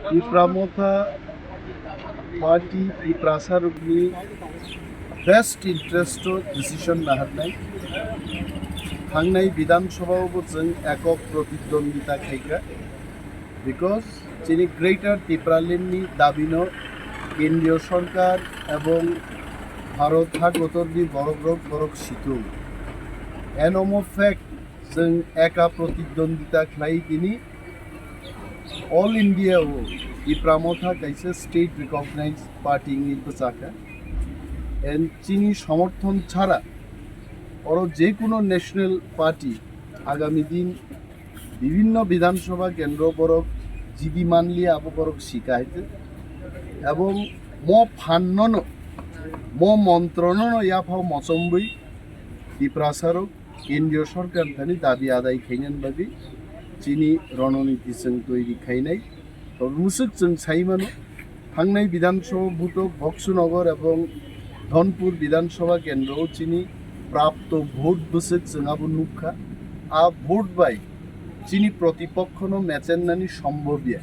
Pramotha party Prasarugni best interest decision nahatnai थांनाय বিধানসভাও जों একক প্রতিদ্বন্দ্বিতা খাইকা বিকজ যিনি গ্রেটার ত্রিপুরাল্যান্ডনি দাবিনো কেন্দ্রীয় সরকার এবং ভারত হাগতরনি বড় সিতুং এনম ফ্যাক্ট जों একা প্রতিদ্বন্দ্বিতা খাই তিনি অল ইন্ডিয়া ও ইপ্রামথা কাইসে স্টেট রিকগনাইজ পার্টি নি পচাকা এন চিনি সমর্থন ছাড়া और যে কোনো ন্যাশনাল পার্টি আগামী দিন বিভিন্ন বিধানসভা কেন্দ্র বরক জিদি মানলি আবরক শিকাইতে এবং ম ফান্নন ম মন্ত্রণন ইয়াফাও মচম্বই দিপ্রাসারক কেন্দ্রীয় সরকার থানি দাবি আদায় খাইনান বাকি চিনি রণনীতি जों তৈরি খাইনাই মুসুক जों সাইমানো থাংনাই বিধানসভা ভোটক বক্সনগর এবং ধনপুর বিধানসভা কেন্দ্র চিনি प्राप्त भोट बसक जोंहाबो नुखा आ भोट बाय चिनी प्रतिपक्षनो मेचेन्नानि सम्भव्य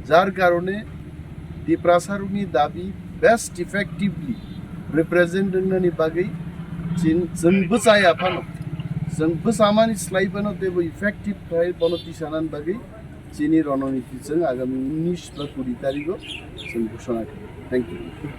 जार कारणे दिप्रासारुनि दाबी बेस्ट इफेक्टिवली रिप्रेजेंट होननानि बागै जोंबो जाया फानो जोंबो सामानि स्लाइबानो देबो इफेक्टिव थाय पलिटिशियानान बागै चिनी रणनीति जों आगामी 19 बा 20 तारिखआव जों घोषणा खालामो थैंक यू।